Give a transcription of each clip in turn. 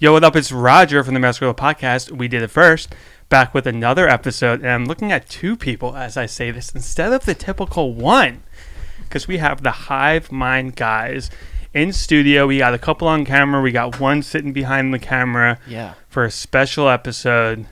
Yo, what up? It's Roger from the Masculine Podcast. We did it first. Back with another episode. And I'm looking at two people as I say this instead of the typical one. Because we have the Hivemind guys in studio. We got a couple on camera. We got one sitting behind the camera for a special episode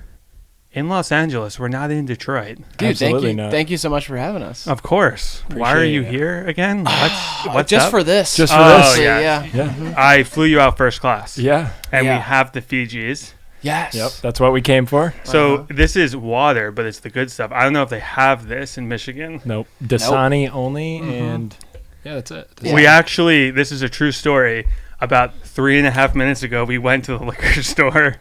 in Los Angeles. We're not in Detroit. Dude, thank you so much for having us. Of course. Why are you here again? What's just up? for this. Just for this? Yeah. Mm-hmm. I flew you out first class. Yeah. And we have the Fijis. Yes. Yep. That's what we came for. So this is water, but it's the good stuff. I don't know if they have this in Michigan. Nope. Dasani only, and that's it. Yeah. We actually, this is a true story. About 3.5 minutes ago, we went to the liquor store,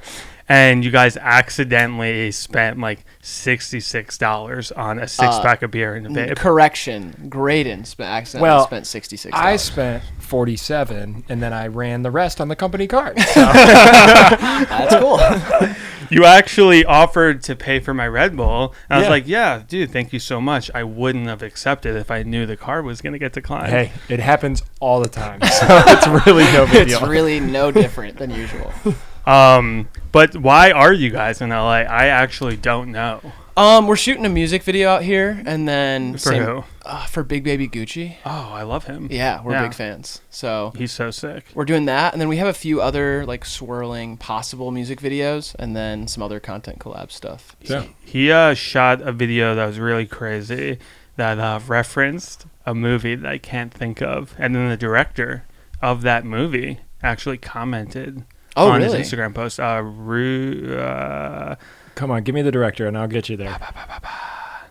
and you guys accidentally spent like $66 on a six-pack of beer in a vape. Correction. Graydon accidentally spent $66. I spent $47, and then I ran the rest on the company card. So. That's cool. You actually offered to pay for my Red Bull. And I was like, yeah, dude, thank you so much. I wouldn't have accepted if I knew the card was going to get declined. Hey, it happens all the time. So it's really no big deal. It's really no different than usual. But why are you guys in LA? I actually don't know. We're shooting a music video out here, and then for who? For Big Baby Gucci. Oh, I love him. Yeah, we're big fans. So he's so sick. We're doing that, and then we have a few other like swirling possible music videos, and then some other content collab stuff. Yeah. He shot a video that was really crazy that referenced a movie that I can't think of, and then the director of that movie actually commented on his Instagram post. Come on, give me the director, and I'll get you there.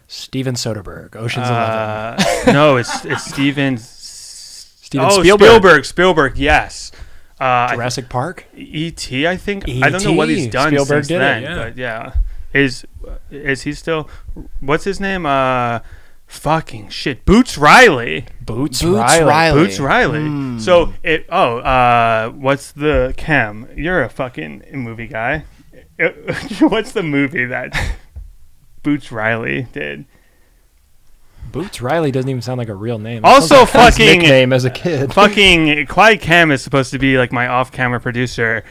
Steven Soderbergh, Ocean's 11. No, it's Steven Spielberg. Spielberg, yes. Jurassic Park? E.T., I think. I don't know what he's done Spielberg since then, but yeah. Is he still... What's his name? Fucking shit. Boots Riley. Boots Riley. So, what's the Cam? You're a fucking movie guy. What's the movie that Boots Riley did? Boots Riley doesn't even sound like a real name. Also, fucking his nickname as a kid. Fucking Quiet Cam is supposed to be like my off-camera producer.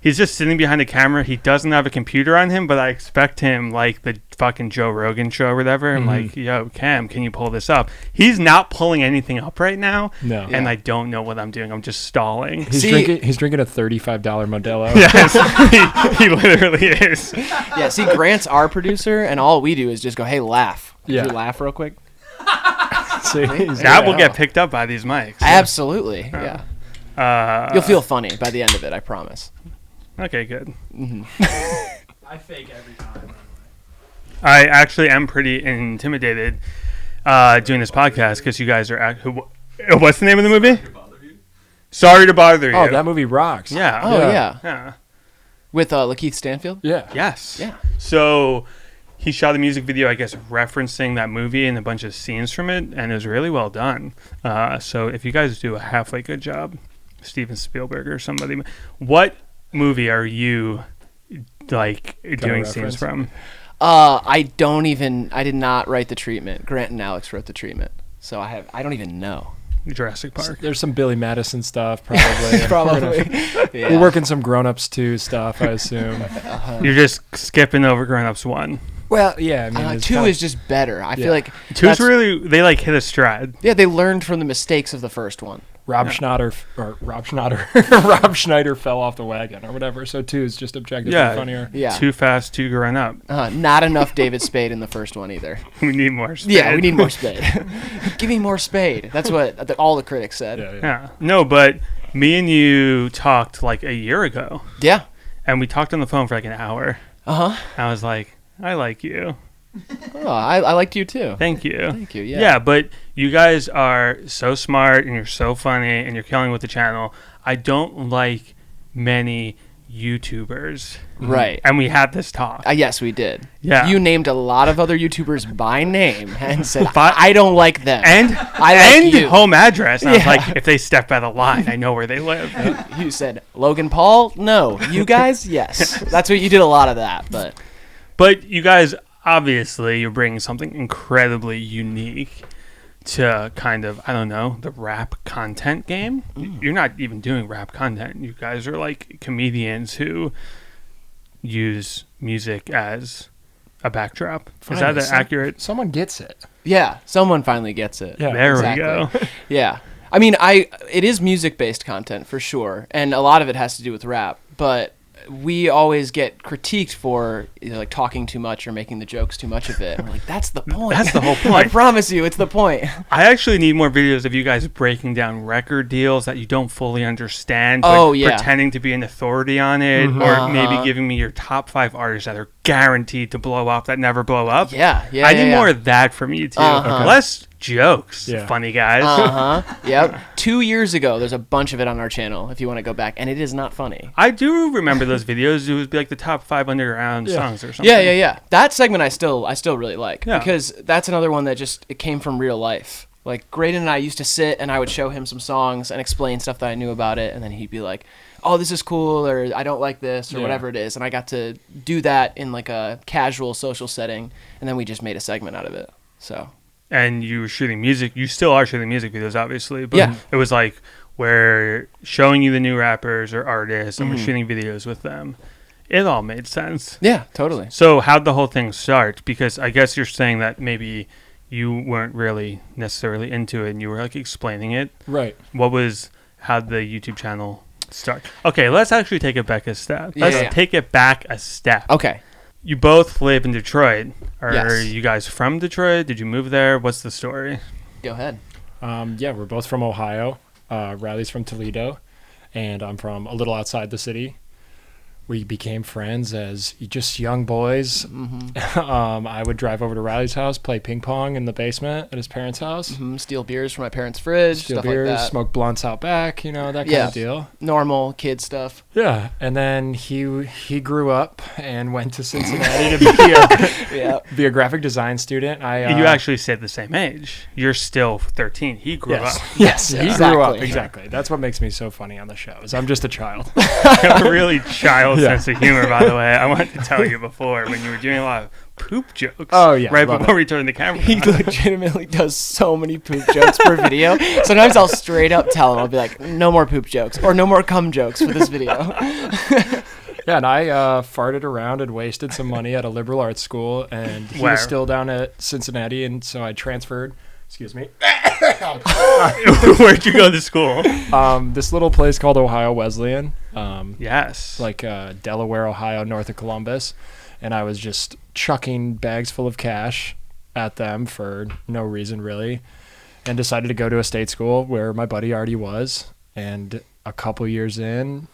He's just sitting behind the camera. He doesn't have a computer on him, but I expect him like the fucking Joe Rogan show or whatever. I'm like, yo, Cam, can you pull this up? He's not pulling anything up right now. No, and I don't know what I'm doing. I'm just stalling. He's drinking a $35 Modelo. Yes, he literally is. Yeah, see, Grant's our producer, and all we do is just go, hey, laugh. Could you laugh real quick? That will get picked up by these mics. Absolutely, yeah. You'll feel funny by the end of it, I promise. Okay, good. Mm-hmm. I fake every time. I actually am pretty intimidated doing this podcast because you guys are... what's the name of the movie? Sorry to Bother You. Oh, that movie rocks. Yeah. Oh, yeah. With Lakeith Stanfield? Yeah. Yes. Yeah. So... he shot a music video, I guess, referencing that movie and a bunch of scenes from it, and it was really well done. So if you guys do a halfway good job, Steven Spielberg or somebody, what movie are you like doing scenes from? I did not write the treatment. Grant and Alex wrote the treatment, so I don't even know. Jurassic Park. There's some Billy Madison stuff, probably. Probably. We're working some Grown Ups 2 stuff, I assume. You're just skipping over Grown Ups 1. Well, yeah, I mean, 2 is just better. I feel like 2's really, they like hit a stride. Yeah, they learned from the mistakes of the first one. Rob Schneider fell off the wagon or whatever. So 2 is just objectively funnier. Yeah, Too fast, too grown up. Not enough David Spade in the first one either. We need more Spade. Yeah, we need more Spade. Give me more Spade. That's what all the critics said. Yeah. No, but me and you talked like a year ago. Yeah. And we talked on the phone for like an hour. I was like, I like you. Oh, I liked you too. Thank you. Thank you. Yeah. Yeah, but you guys are so smart and you're so funny and you're killing with the channel. I don't like many YouTubers. Right. And we had this talk. Yes, we did. Yeah. You named a lot of other YouTubers by name and said, I don't like them. And home address. And I was like, if they step out of line, I know where they live. You said, Logan Paul? No. You guys? Yes. That's what you did, a lot of that. But you guys, obviously, you're bringing something incredibly unique to kind of, I don't know, the rap content game. You're not even doing rap content. You guys are like comedians who use music as a backdrop. Is that an accurate? Someone gets it. Yeah, someone finally gets it. Yeah, There exactly. we go. Yeah. I mean, it is music-based content for sure, and a lot of it has to do with rap, but we always get critiqued for like talking too much or making the jokes too much of it. And we're like, that's the point. That's the whole I point. promise you, it's the point. I actually need more videos of you guys breaking down record deals that you don't fully understand, Oh, but yeah. pretending to be an authority on it, or maybe giving me your top 5 artists that are guaranteed to blow up that never blow up. Yeah. I need more of that from you too. Uh-huh. Less jokes, Yeah. funny guys. Yep. 2 years ago, there's a bunch of it on our channel if you want to go back, and it is not funny. I do remember those videos. It would be like the top 5 underground songs or something. Yeah. That segment I still really like Yeah. because that's another one that it came from real life. Like Graydon and I used to sit and I would show him some songs and explain stuff that I knew about it, and then he'd be like, "Oh, this is cool," or "I don't like this," or whatever it is, and I got to do that in like a casual social setting, and then we just made a segment out of it. So. And you were shooting music. You still are shooting music videos, obviously. But Yeah. it was like we're showing you the new rappers or artists, and Mm-hmm. we're shooting videos with them. It all made sense. Yeah, totally. So how'd the whole thing start? Because I guess you're saying that maybe you weren't really necessarily into it, and you were like explaining it. Right. How'd the YouTube channel start? Okay, let's actually take it back a step. Yeah, Let's yeah. take it back a step. Okay. You both live in Detroit. Are Yes. you guys from Detroit? Did you move there? What's the story? Go ahead. Yeah, we're both from Ohio. Riley's from Toledo, and I'm from a little outside the city. We became friends as just young boys. I would drive over to Riley's house, play ping pong in the basement at his parents' house. Steal beers from my parents' fridge, Steal stuff beers, like that. smoke blunts out back, that kind Yeah. of deal. Normal kid stuff. Yeah, and then he grew up and went to Cincinnati to Yeah. be a graphic design student. You actually said the same age. You're still 13. He grew yes, up. yes, he grew up Exactly. exactly. That's what makes me so funny on the show. Is I'm just a child. A really child Yeah. sense of humor, by the way. I wanted to tell you before when you were doing a lot of poop jokes. Oh, yeah, Right love before we turned the camera He on. legitimately does so many poop jokes per video. Sometimes I'll straight up tell him, I'll be like, no more poop jokes or no more cum jokes for this video. Yeah, and I farted around and wasted some money at a liberal arts school, and he Where? was still down at Cincinnati, and so I transferred. Excuse me. Where'd you go to school? This little place called Ohio Wesleyan. Yes. Like Delaware, Ohio, north of Columbus, and I was just chucking bags full of cash at them for no reason really, and decided to go to a state school where my buddy already was, and a couple years in.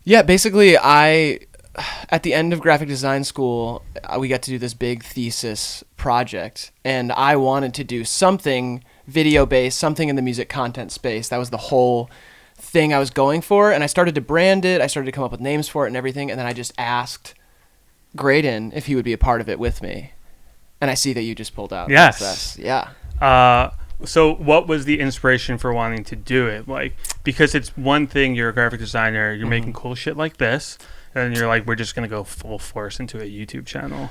Yeah, basically, at the end of graphic design school, we got to do this big thesis project, and I wanted to do something video-based, something in the music content space. That was the whole thing I was going for, and I started to brand it. I started to come up with names for it and everything, and then I just asked Graydon if he would be a part of it with me. And I see that you just pulled out. Yes. That's- Yeah. So what was the inspiration for wanting to do it? Like, because it's one thing, you're a graphic designer, you're making cool shit like this, and you're like, we're just going to go full force into a YouTube channel.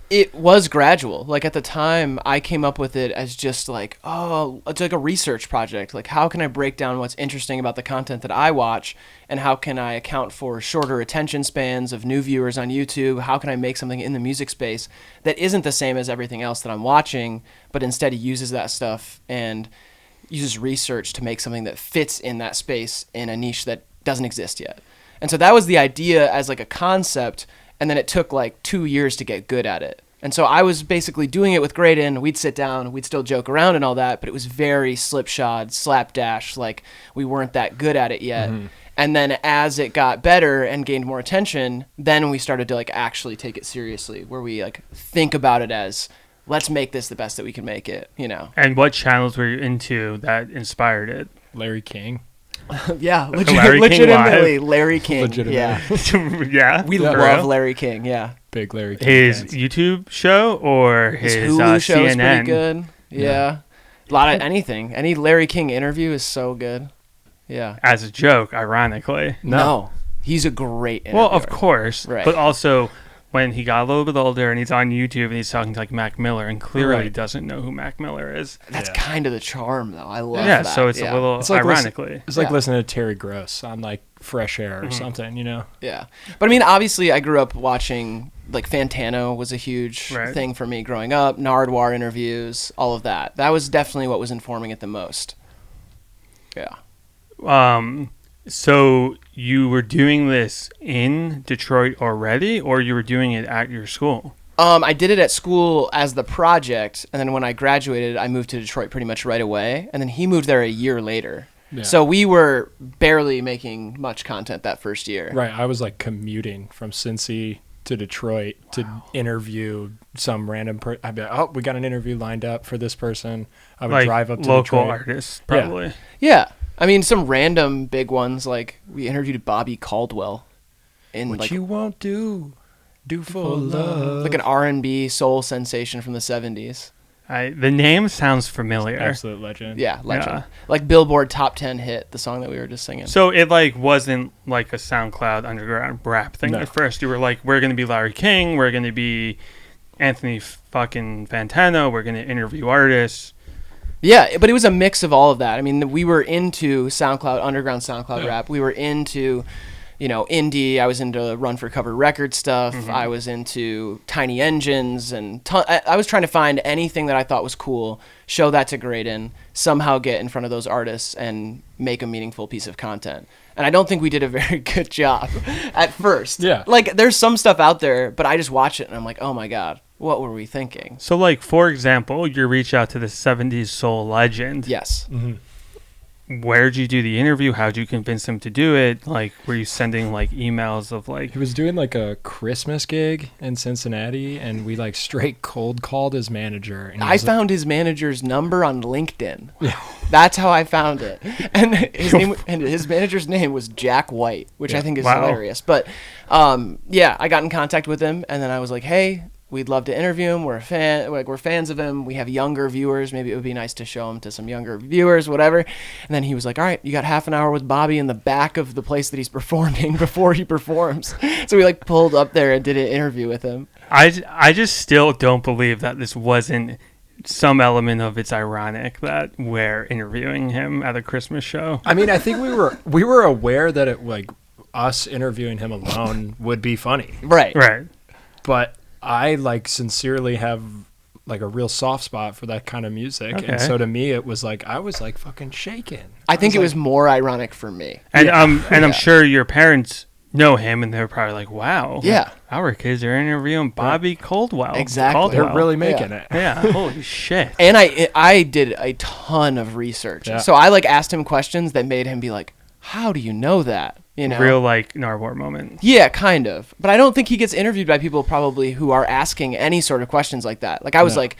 It was gradual. Like at the time, I came up with it as just like, oh, it's like a research project. Like, how can I break down what's interesting about the content that I watch, and how can I account for shorter attention spans of new viewers on YouTube? How can I make something in the music space that isn't the same as everything else that I'm watching, but instead uses that stuff and uses research to make something that fits in that space in a niche that doesn't exist yet. And so that was the idea as like a concept. And then it took like 2 years to get good at it. And so I was basically doing it with Graydon. We'd sit down, we'd still joke around and all that, but it was very slipshod, slapdash, like we weren't that good at it yet. And then as it got better and gained more attention, then we started to like actually take it seriously, where we like think about it as, let's make this the best that we can make it, And what channels were you into that inspired it? Larry King. Yeah, Larry King legitimately, live. Larry King. Legitimately. Yeah, Yeah? we For love real? Larry King, yeah. Big Larry King. His fans. YouTube show or his Hulu show is CNN? pretty good. Yeah. A lot of anything. Any Larry King interview is so good. Yeah. As a joke, ironically. No. He's a great interviewer. Well, of course. Right. But also, when he got a little bit older and he's on YouTube and he's talking to like Mac Miller and clearly Right. doesn't know who Mac Miller is. That's Yeah. kind of the charm, though. I love Yeah, that. so it's a little It's like ironically. It's like Yeah. listening to Terry Gross on like Fresh Air or Mhm. something, you know? Yeah. But I mean, obviously, I grew up watching, like, Fantano was a huge Right. thing for me growing up. Nardwar interviews, all of that. That was definitely what was informing it the most. Yeah. So you were doing this in Detroit already, or you were doing it at your school? I did it at school as the project, and then when I graduated, I moved to Detroit pretty much right away, and then he moved there a year later. Yeah. So we were barely making much content that first year. Right. I was like commuting from Cincy to Detroit to interview some random person. I'd be like, oh, we got an interview lined up for this person. I would Like drive up to local Detroit. artists, probably. Yeah. I mean, some random big ones, like we interviewed Bobby Caldwell in What like you won't do for love. like an R&B soul sensation from the 70s. The name sounds familiar. Absolute legend. Yeah, legend. Yeah. Like Billboard top 10 hit, the song that we were just singing. So it like wasn't like a SoundCloud underground rap thing No. at first. You were like, we're gonna be Larry King, we're gonna be Anthony fucking Fantano, we're gonna interview artists. Yeah, but it was a mix of all of that. I mean, we were into SoundCloud, underground SoundCloud Yeah. rap. We were into, indie. I was into Run for Cover record stuff. Mhm. I was into Tiny Engines, and I was trying to find anything that I thought was cool, show that to Graydon, somehow get in front of those artists and make a meaningful piece of content. And I don't think we did a very good job at first. Yeah. Like, there's some stuff out there, but I just watch it and I'm like, oh my God, what were we thinking? So like for example, you reach out to the 70s soul legend. Yes. hmm Where'd you do the interview? How'd you convince him to do it? Like, were you sending like emails of like, He was doing like a Christmas gig in Cincinnati, and we like straight cold called his manager. And he I was like- found his manager's number on LinkedIn. That's how I found it. And his manager's name was Jack White, which I Yeah. think is Wow. hilarious. But yeah, I got in contact with him, and then I was like, hey, we'd love to interview him. We're fans of him. We have younger viewers. Maybe it would be nice to show him to some younger viewers, whatever. And then he was like, all right, you got half an hour with Bobby in the back of the place that he's performing before he performs. So we like pulled up there and did an interview with him. I just still don't believe that this wasn't some element of it's ironic that we're interviewing him at a Christmas show. I mean, I think we were aware that it like us interviewing him alone would be funny, Right. Right. but I like sincerely have like a real soft spot for that kind of music, Okay. and so to me it was like I was like fucking shaking. I think it was like, more ironic for me. And Yeah. I'm Yeah. sure your parents know him and they're probably like, wow. Yeah. Our kids are interviewing Bobby Caldwell. Exactly. they're Caldwell. really making Yeah. it. Yeah. Holy shit. And I did a ton of research. Yeah. So I like asked him questions that made him be like, how do you know that? You know? Real like Narbor moment. Yeah, kind of. But I don't think he gets interviewed by people probably who are asking any sort of questions like that. Like I was No. like,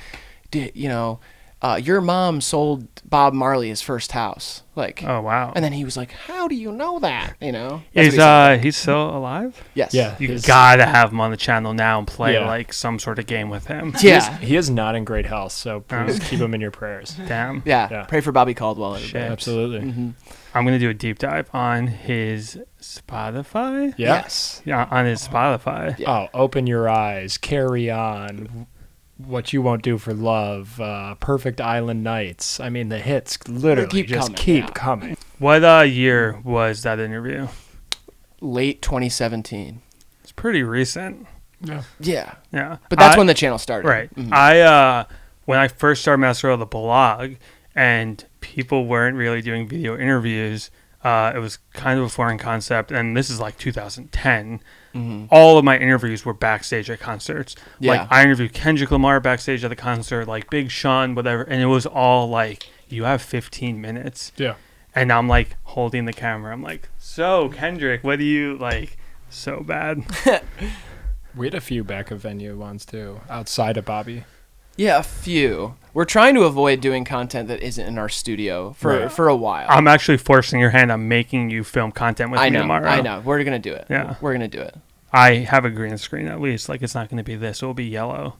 your mom sold Bob Marley his first house. Like, Oh wow. and then he was like, how do you know that? You know? That's what Is he said. he's still alive? Yes. Yeah. You His- gotta have him on the channel now and play Yeah. like some sort of game with him. Yeah. He is not in great health, so please keep him in your prayers. Damn. Yeah. Yeah. Pray for Bobby Caldwell. Everybody. Shit. Absolutely. Mhm. I'm gonna do a deep dive on his Spotify. Yeah. Yes. Yeah, on his Spotify. Yeah. Oh, open your eyes, carry on. What you won't do for love, perfect island nights. I mean, the hits literally keep just coming, keep yeah. coming. What year was that interview? Late 2017. It's pretty recent. Yeah. Yeah. But that's when the channel started. Right. Mhm. When I first started messing with the blog and people weren't really doing video interviews, it was kind of a foreign concept, and this is like 2010. Mhm. All of my interviews were backstage at concerts. Yeah. Like I interviewed Kendrick Lamar backstage at the concert, like Big Sean, whatever, and it was all like, you have 15 minutes. Yeah. And I'm like holding the camera. I'm like, so Kendrick, what do you like? So bad. We had a few back of venue ones too, outside of Bobby. Yeah, a few. We're trying to avoid doing content that isn't in our studio for Right. for a while. I'm actually forcing your hand. I'm making you film content with I me know. tomorrow. I know. We're gonna do it. Yeah. We're gonna do it. I have a green screen at least. Like it's not going to be this. It will be yellow.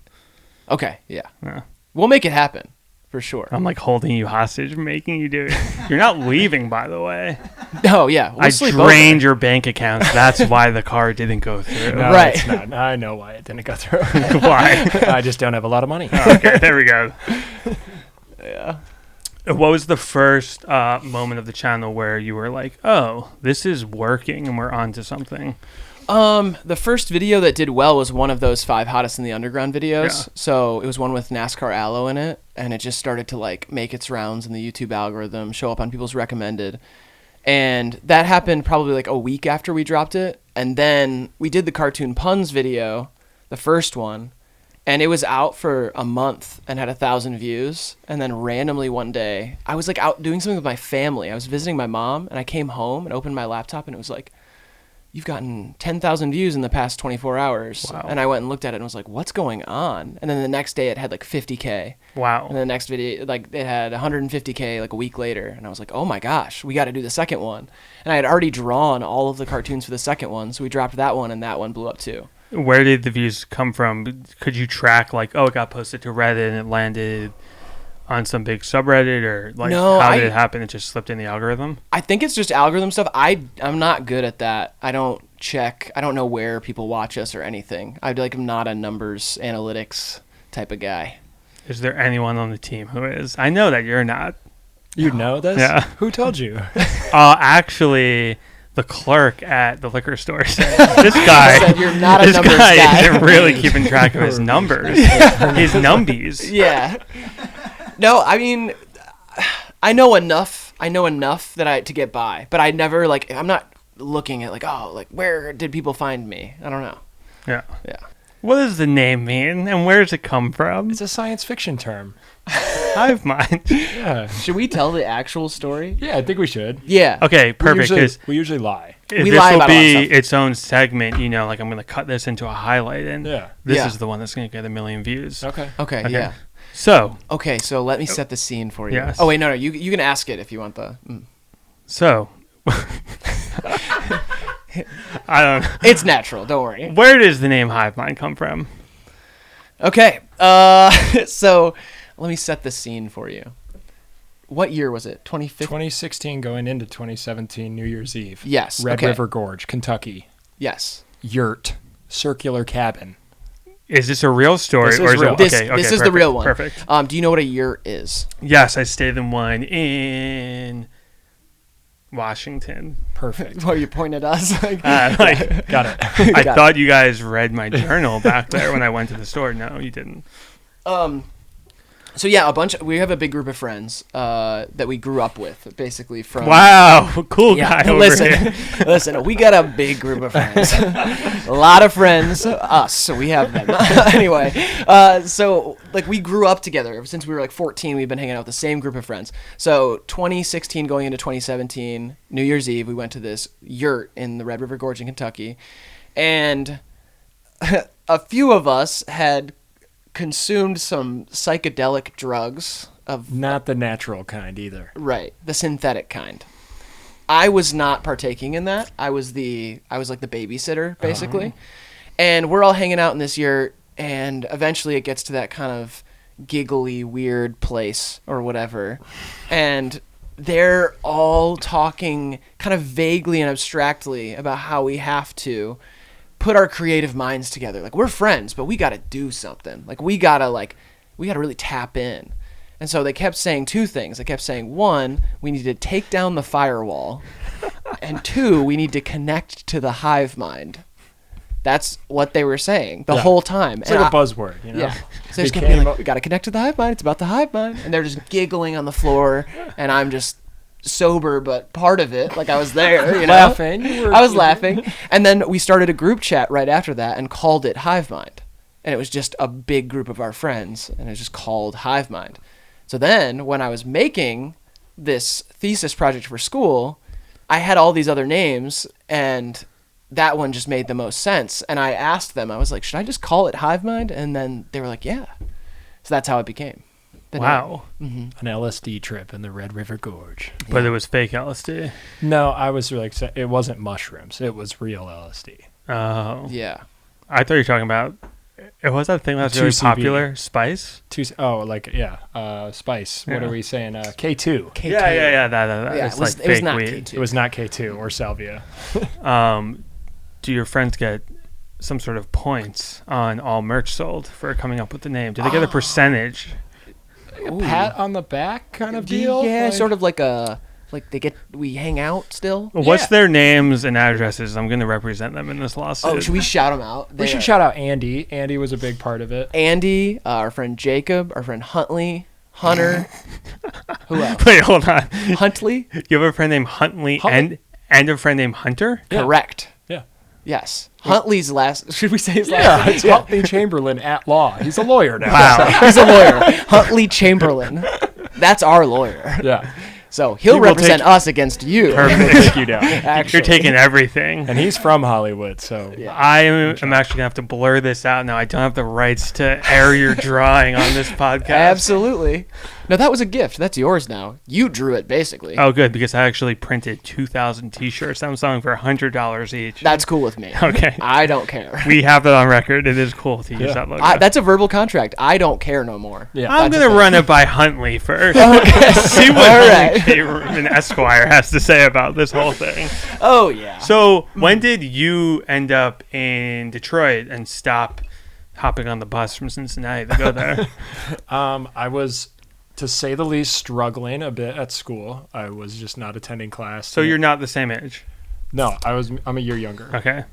Okay. Yeah. Yeah. We'll make it happen for sure. I'm like holding you hostage, making you do it. You're not leaving, by the way. Oh yeah, we'll I sleep drained your bank accounts. That's why the car didn't go through. No, Right. it's not. I know why it didn't go through. Why? I just don't have a lot of money. Oh, okay, there we go. over. Yeah. What was the first moment of the channel where you were like, "Oh, this is working, and we're onto something"? The first video that did well was one of those 5 hottest in the underground videos. Yeah. So it was one with NASCAR Aloe in it, and it just started to like make its rounds in the YouTube algorithm, show up on people's recommended. And that happened probably like a week after we dropped it. And then we did the cartoon puns video, the first one, and it was out for a month and had 1,000 views. And then randomly one day, I was like out doing something with my family. I was visiting my mom, and I came home and opened my laptop, and it was like, "You've gotten 10,000 views in the past 24 hours. Wow. And I went and looked at it and was like, what's going on? And then the next day it had like 50K. Wow. And the next video, like it had 150K like a week later. And I was like, oh my gosh, we got to do the second one. And I had already drawn all of the cartoons for the second one. So we dropped that one, and that one blew up too. Where did the views come from? Could you track like, oh, it got posted to Reddit and it landed on some big subreddit, or like No, how did it happen? It just slipped in the algorithm? I think it's just algorithm stuff. I'm not good at that. I don't check. I don't know where people watch us or anything. I'm not a numbers analytics type of guy. Is there anyone on the team who is? I know that you're not. You know this? Yeah. Who told you? Actually, the clerk at the liquor store said, this guy, Said you're not a this numbers guy guy. isn't really keeping track of his numbers, his numbies. Yeah. No, I mean, I know enough that to get by, but I never like, I'm not looking at like, oh, like where did people find me? I don't know. Yeah. Yeah. What does the name mean, and where does it come from? It's a science fiction term. Hivemind. Yeah. Should we tell the actual story? Yeah, I think we should. Yeah. Okay, perfect. 'Cause We usually lie. We this lie will about a lot of be stuff. its own segment. You know, like I'm going to cut this into a highlight, and Yeah. this Yeah. is the one that's going to get 1 million views. Okay. Okay, Okay. yeah. So, Okay, so let me set the scene for you. Yes. Oh wait, no, you can ask it if you want the. so I don't know. It's natural. Don't worry. Where does the name Hivemind come from? Okay. So let me set the scene for you. What year was it? 2015. 2016 going into 2017 New Year's Eve. Yes. Red okay. River Gorge, Kentucky. Yes. Yurt. Circular cabin. Is this a real story? This is or is real. It, This okay, is perfect, the real one. Perfect. Do you know what a yurt is? Yes, I stayed in one in Washington. Perfect. What are you pointing at us? Like, Got it. I Got thought you guys read my journal back there when I went to the store. No, you didn't. So yeah, we have a big group of friends that we grew up with, basically from. Wow, cool guy over listen, here. listen, we got a big group of friends, a lot of friends, us. So we have them anyway. So like we grew up together since we were like 14. We've been hanging out with the same group of friends. So 2016 going into 2017, New Year's Eve, we went to this yurt in the Red River Gorge in Kentucky, and a few of us had consumed some psychedelic drugs of Not the natural kind either. right, the synthetic kind. I was not partaking in that. I was like the babysitter basically. And we're all hanging out in this yurt, and eventually it gets to that kind of giggly weird place or whatever. And they're all talking kind of vaguely and abstractly about how we have to put our creative minds together. Like we're friends, but we got to do something. Like we got to really tap in. And so they kept saying two things. They kept saying, one, we need to take down the firewall, and two, we need to connect to the hive mind. That's what they were saying the whole time. It's like a buzzword, you know? Yeah. So they just kept being like, we got to connect to the hive mind. It's about the hive mind. And they're just giggling on the floor, and I'm just sober, but part of it. Like I was there, you know? Laughing. I was laughing. And then we started a group chat right after that and called it Hivemind. And it was just a big group of our friends, and it was just called Hivemind. So then when I was making this thesis project for school, I had all these other names, and that one just made the most sense. And I asked them, I was like, should I just call it Hivemind? And then they were like, yeah. So that's how it became. The Wow. name. An LSD trip in the Red River Gorge. But it was fake LSD. No, I was like, it wasn't mushrooms. It was real LSD. Oh. Yeah. I thought you were talking about It was that thing that was 2 really CB. popular. Spice. Spice. What Yeah. are we saying? K2. K2. Yeah. That Yeah, it's it was, like it was fake not weed. K2. It was not K2 or Salvia. Do your friends get some sort of points on all merch sold for coming up with the name? Do they get a percentage? Ooh. Pat on the back kind of deal? Yeah, Like- sort of like we hang out still. What's Yeah. their names and addresses? I'm going to represent them in this lawsuit. Oh, should we shout them out? We should shout out Andy. Andy was a big part of it. Andy, our friend Jacob, our friend Huntley, Hunter. Who else? Wait, hold on. Huntley? You have a friend named Huntley and a friend named Hunter? Yeah. Correct. Yeah. Yes. Huntley's last. Should we say his Yeah, last name? it's Huntley Chamberlain at law. He's a lawyer now. Wow. He's a lawyer. Huntley Chamberlain. That's our lawyer. Yeah. So he'll He will represent take- us against you. Perfect. Take you down. You're taking everything. And he's from Hollywood, so Yeah. I am actually going to have to blur this out now. I don't have the rights to air your drawing on this podcast. Absolutely. No, that was a gift. That's yours now. You drew it, basically. Oh, good, because I actually printed 2,000 T-shirts. I'm selling for $100 each. That's cool with me. Okay. I don't care. We have that on record. It is cool to use that logo. That's a verbal contract. I don't care no more. yeah. I'm that's going a to thing. run it by Huntley first. See what All Huntley right. Chamberlain Esquire has to say about this whole thing. Oh, yeah. So, when did you end up in Detroit and stop hopping on the bus from Cincinnati to go there? I was, to say the least, struggling a bit at school. I was just not attending class. So you're not the same age. No, I'm a year younger. Okay.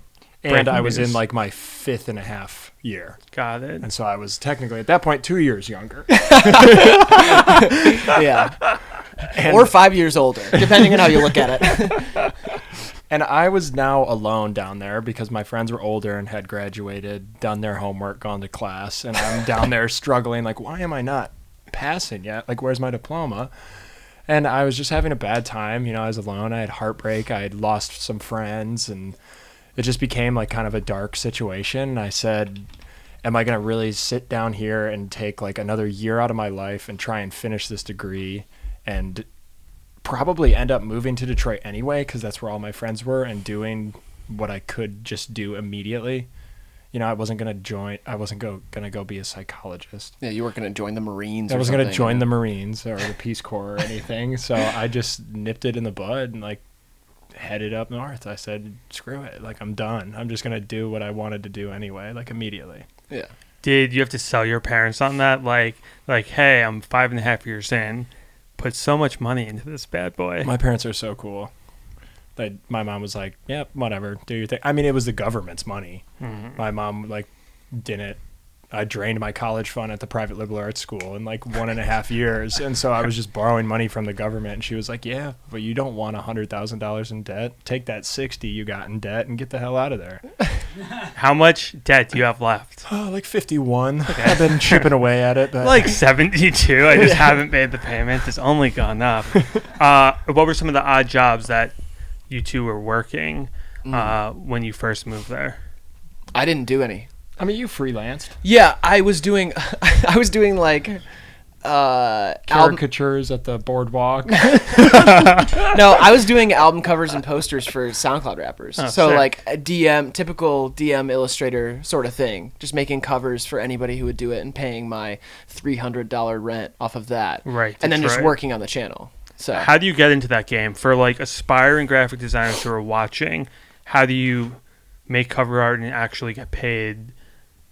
And Breaking I was news. in like my 5th and a half year. Got it. And so I was technically at that point 2 years younger. Yeah. Or 5 years older, depending on how you look at it. And I was now alone down there because my friends were older and had graduated, done their homework, gone to class. And I'm down there struggling, like, why am I not passing yet? Like, where's my diploma? And I was just having a bad time. You know, I was alone. I had heartbreak. I had lost some friends. And it just became like kind of a dark situation. And I said, am I going to really sit down here and take like another year out of my life and try and finish this degree and probably end up moving to Detroit anyway, because that's where all my friends were, and doing what I could just do immediately. You know, I wasn't going to go be a psychologist. Yeah, you weren't going to join the Marines I or wasn't going something. to join the Marines or the Peace Corps or anything. So I just nipped it in the bud and like headed up north. I said, screw it. Like, I'm done. I'm just going to do what I wanted to do anyway, like immediately. Yeah. Did you have to sell your parents on that? Like, hey, I'm 5.5 years in. Put so much money into this bad boy. My parents are so cool. My mom was like, "Yep, whatever, do your thing." I mean, it was the government's money. Mhm. My mom like didn't. I drained my college fund at the private liberal arts school in like 1.5 years, and so I was just borrowing money from the government. And she was like, "Yeah, but you don't want $100,000 in debt. Take that 60 you got in debt and get the hell out of there." How much debt do you have left? Oh, like 51. I've been chipping away at it. But Like 72. I just haven't made the payment. It's only gone up. What were some of the odd jobs that you two were working when you first moved there? I didn't do any. I mean, you freelanced. Yeah, I was doing like album, Caricatures at the boardwalk. no, I was doing album covers and posters for SoundCloud rappers. Oh, so sick. like a typical DM illustrator sort of thing. Just making covers for anybody who would do it and paying my $300 rent off of that. Right. And then just Detroit. working on the channel. So How do you get into that game? For like aspiring graphic designers who are watching, how do you make cover art and actually get paid?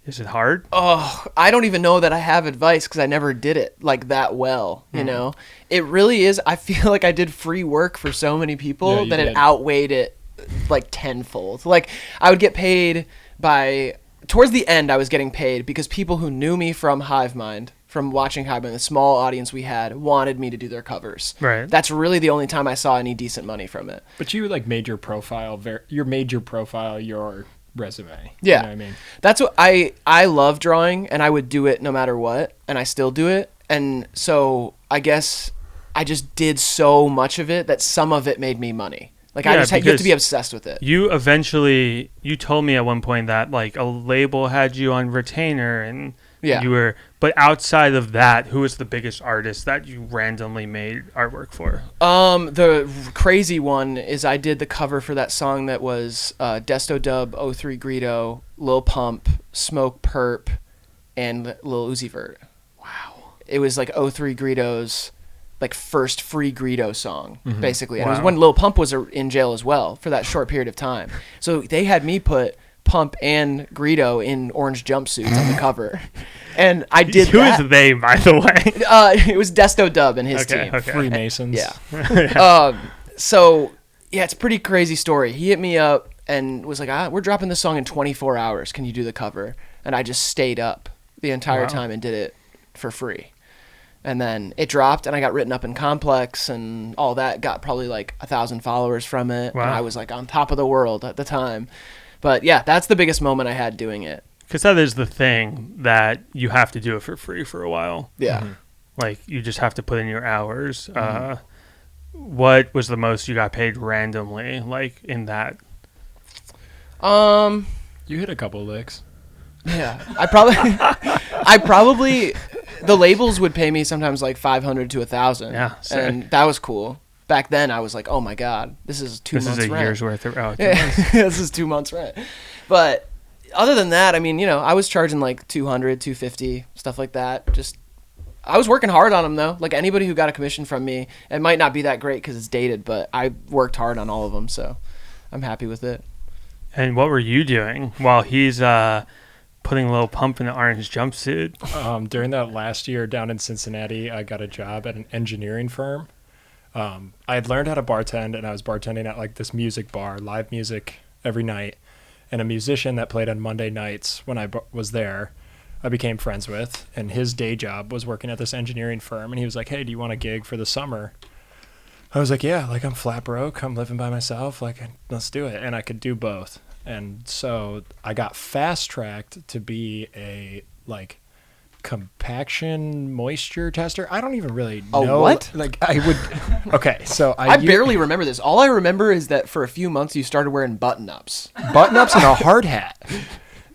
Is it hard? Oh, I don't even know that I have advice because I never did it like that well. You know, it really is. I feel like I did free work for so many people Yeah, you that it did. outweighed it like tenfold. Like I would get paid towards the end. I was getting paid because people who knew me from Hivemind, from watching Hivemind, the small audience we had, wanted me to do their covers. Right. That's really the only time I saw any decent money from it. But you like made your profile your resume. Yeah. You know what I mean? That's what I love drawing, and I would do it no matter what, and I still do it. And so I guess I just did so much of it that some of it made me money. Like Yeah, you have to because be obsessed with it. You told me at one point that like a label had you on retainer and Yeah. But outside of that, who was the biggest artist that you randomly made artwork for? The crazy one is I did the cover for that song that was Desto Dub, O3 Greedo, Lil Pump, Smoke Perp, and Lil Uzi Vert. Wow. It was like O3 Greedo's like first free Greedo song, basically. And it was Wow. when Lil Pump was in jail as well for that short period of time. So they had me put Pump and Greedo in orange jumpsuits on the cover. And I did Who that. is they, by the way? It was Desto Dub and his team. Okay. Freemasons. Yeah. So, yeah, it's a pretty crazy story. He hit me up and was like, we're dropping this song in 24 hours. Can you do the cover? And I just stayed up the entire time and did it for free. And then it dropped, and I got written up in Complex and all that. Got probably like 1,000 followers from it. Wow. And I was like on top of the world at the time. But yeah, that's the biggest moment I had doing it. Because that is the thing, that you have to do it for free for a while. Yeah. Like, you just have to put in your hours. What was the most you got paid randomly, like, in that? You hit a couple licks. Yeah. I probably, the labels would pay me sometimes like 500 to 1,000. Yeah, sick. And that was cool. Back then I was like, oh my God, this is 2 months rent. This is a year's worth of... Oh, This is 2 months rent. But other than that, I mean, I was charging like 200, 250, stuff like that. Just, I was working hard on them though. Like anybody who got a commission from me, it might not be that great because it's dated, but I worked hard on all of them, so I'm happy with it. And what were you doing while he's putting a little pump in the orange jumpsuit? During that last year down in Cincinnati, I got a job at an engineering firm. I had learned how to bartend, and I was bartending at like this music bar, live music every night. And a musician that played on Monday nights when I was there, I became friends with. And his day job was working at this engineering firm. And he was like, hey, do you want a gig for the summer? I was like, yeah, like I'm flat broke. I'm living by myself. Like, let's do it. And I could do both. And so I got fast tracked to be a like compaction moisture tester. I don't even really know. What? Like I would. Okay, so I barely remember this. All I remember is that for a few months you started wearing button-ups. Button-ups and a hard hat.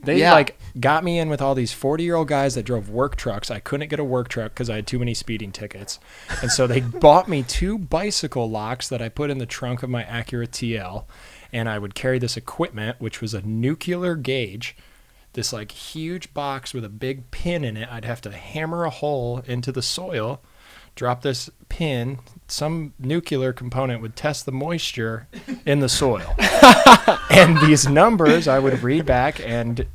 They Yeah. like got me in with all these 40-year-old guys that drove work trucks. I couldn't get a work truck because I had too many speeding tickets. And so they bought me 2 bicycle locks that I put in the trunk of my Acura TL. And I would carry this equipment, which was a nuclear gauge, this like huge box with a big pin in it. I'd have to hammer a hole into the soil, drop this pin. Some nuclear component would test the moisture in the soil. And these numbers I would read back, and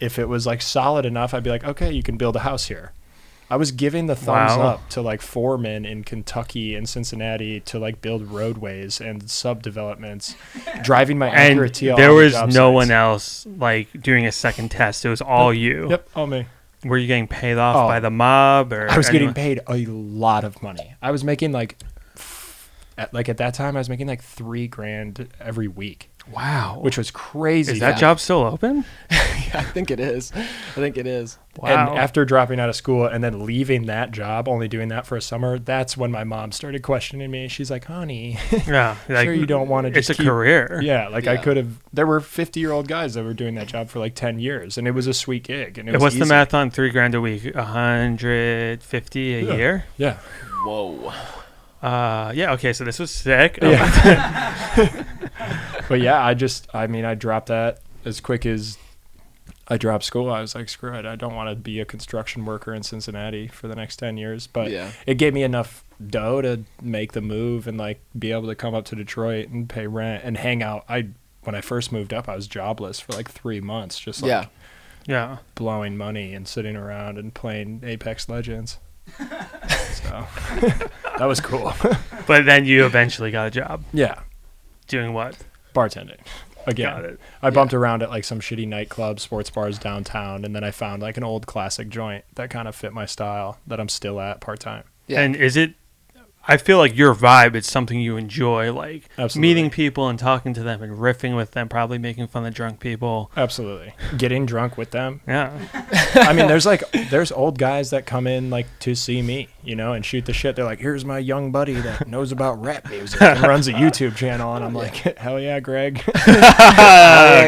if it was like solid enough, I'd be like, okay, you can build a house here. I was giving the thumbs up to like foremen in Kentucky and Cincinnati to like build roadways and subdevelopments, driving my Acura TL. There on was job no sites. one else like doing a second test. It was all you. Yep, all me. Were you getting paid off by the mob, or I was getting anyone? paid a lot of money. I was making like at that time I was making like $3,000 every week. Wow, Which was crazy. is that job still open? Yeah, I think it is. Wow. And after dropping out of school and then leaving that job, only doing that for a summer, that's when my mom started questioning me. She's like, honey, Yeah, like, sure you don't want to just it's a keep... career. Yeah, like I Yeah. could have... There were 50-year-old guys that were doing that job for like 10 years, and it was a sweet gig. And it was What's the easy. math on $3,000 a week? 150 a year? Yeah. Whoa. Yeah. Okay. So this was sick. Yeah. But yeah, I dropped that as quick as I dropped school. I was like, screw it. I don't want to be a construction worker in Cincinnati for the next 10 years. But Yeah. it gave me enough dough to make the move and like be able to come up to Detroit and pay rent and hang out. When I first moved up, I was jobless for like 3 months, just like Yeah. blowing money and sitting around and playing Apex Legends. So that was cool. But then you eventually got a job Yeah. doing what? Bartending. Again, Got it. I bumped around at like some shitty nightclub, sports bars downtown, and then I found like an old classic joint that kind of fit my style that I'm still at part time. Yeah. And is it? I feel like your vibe is something you enjoy, like Absolutely. meeting people and talking to them and riffing with them, probably making fun of drunk people. Absolutely. Getting drunk with them. Yeah. I mean, there's old guys that come in like to see me, and shoot the shit. They're like, here's my young buddy that knows about rap music and runs a YouTube channel. And I'm like, hell yeah, Greg.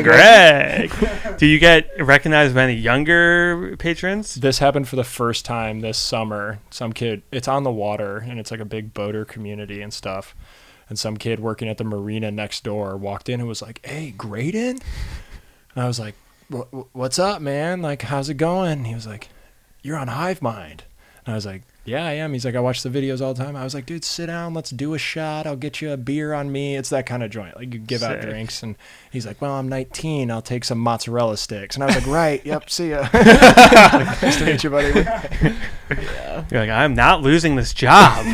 Greg. Do you get recognized by any younger patrons? This happened for the first time this summer. Some kid, it's on the water, and it's like a big boater community and stuff. And some kid working at the marina next door walked in and was like, hey, Graydon? And I was like, what's up, man? Like, how's it going? And he was like, you're on Hivemind. And I was like, yeah, I am. He's like, I watch the videos all the time. I was like, dude, sit down. Let's do a shot. I'll get you a beer on me. It's that kind of joint. Like, you give out drinks. And he's like, well, I'm 19. I'll take some mozzarella sticks. And I was like, right. Yep. See ya. Like, nice to meet you, buddy. Yeah. You're like, I'm not losing this job.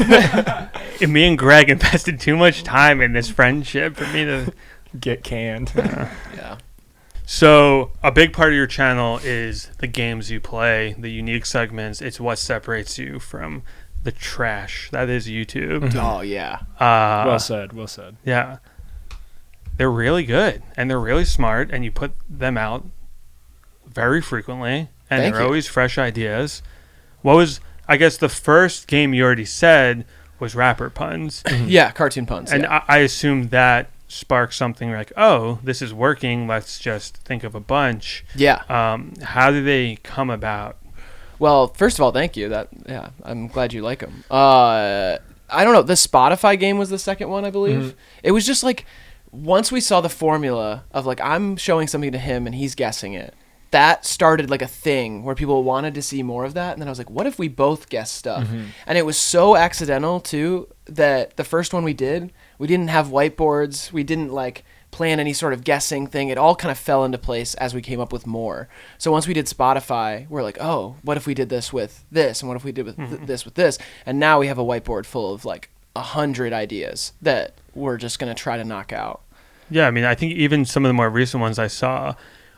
And me and Greg invested too much time in this friendship for me to get canned. Yeah. So a big part of your channel is the games you play, the unique segments. It's what separates you from the trash that is YouTube. Oh, yeah. Well said. Well said. Yeah. They're really good, and they're really smart, and you put them out very frequently, and they're always fresh ideas. What was, I guess, the first game you already said was Rapper Puns. Yeah, cartoon puns. And I assume that spark something like, oh, this is working, let's just think of a bunch. Yeah. How do they come about? Well, first of all, thank you. I'm glad you like them. I don't know, the Spotify game was the second one, I believe. It was just like, once we saw the formula of like, I'm showing something to him and he's guessing it, that started like a thing where people wanted to see more of that. And then I was like, what if we both guess stuff? And it was so accidental too that the first one we didn't have whiteboards. We didn't like plan any sort of guessing thing. It all kind of fell into place as we came up with more. So once we did Spotify, we're like, oh, what if we did this with this? And what if we did with this with this? And now we have a whiteboard full of like 100 ideas that we're just going to try to knock out. Yeah, I mean, I think even some of the more recent ones I saw,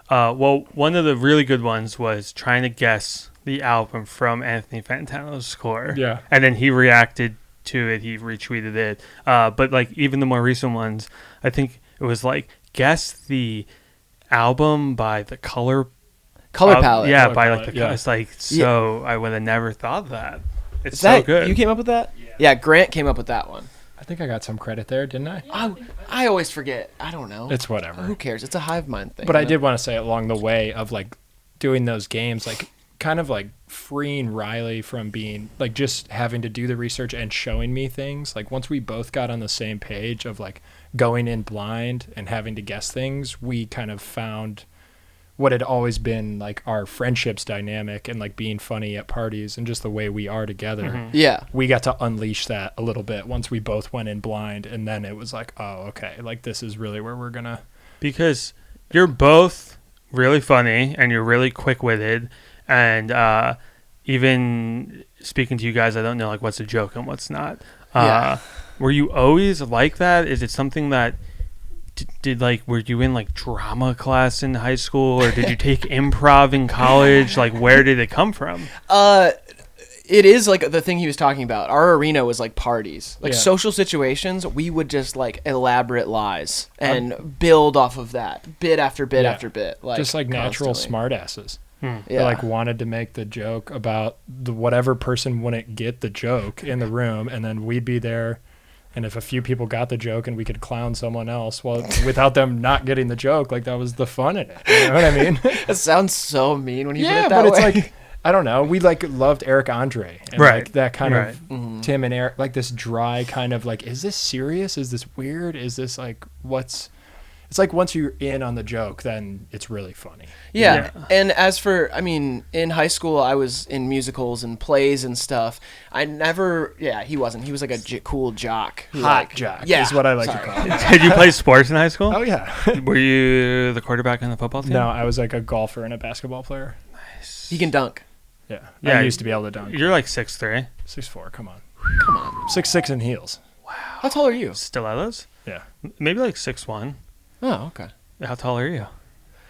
one of the really good ones was trying to guess the album from Anthony Fantano's score. Yeah. And then he reacted to it, he retweeted it. But like even the more recent ones, I think it was like guess the album by the color palette. Yeah, color by palette, like the yeah. It's like so I would have never thought that. It's Is so that, good. you came up with that? Yeah, Grant came up with that one. I think I got some credit there, didn't I? I always forget. I don't know. It's whatever. Who cares? It's a Hivemind thing. But I did want to say along the way of like doing those games, like kind of like freeing Riley from being like just having to do the research and showing me things. Like once we both got on the same page of like going in blind and having to guess things, we kind of found what had always been like our friendship's dynamic and like being funny at parties and just the way we are together. Yeah. We got to unleash that a little bit once we both went in blind, and then it was like, oh, okay, like this is really where we're gonna. Because you're both really funny and you're really quick-witted, and even speaking to you guys, I don't know like what's a joke and what's not. Were you always like that? Is it something that did like, were you in like drama class in high school, or did you take improv in college? Like, where did it come from? It is like the thing he was talking about. Our arena was like parties, like Yeah. social situations. We would just like elaborate lies and build off of that bit after bit after bit. Like just like natural constantly. smartasses. Yeah. They like wanted to make the joke about the whatever person wouldn't get the joke in the room, and then we'd be there. And if a few people got the joke and we could clown someone else, well, without them not getting the joke, like that was the fun in it. You know what I mean? That sounds so mean when you put Yeah, it that but way. it's like, I don't know. We like loved Eric Andre. And Right. like that kind Right. of Tim and Eric, like this dry kind of like, is this serious? Is this weird? Is this like, it's like once you're in on the joke, then it's really funny. Yeah. And as for, I mean, in high school, I was in musicals and plays and stuff. I never, he wasn't. He was like a cool jock. Who Hot jock is what I like to call it. Did you play sports in high school? Oh, yeah. Were you the quarterback on the football team? No, I was like a golfer and a basketball player. He can dunk. Yeah. Yeah, I used to be able to dunk. You're like 6'3". 6'4", come on. Come on. 6'6" in heels. How tall are you? Stilettos? Yeah. Maybe like 6'1". Oh, okay. How tall are you?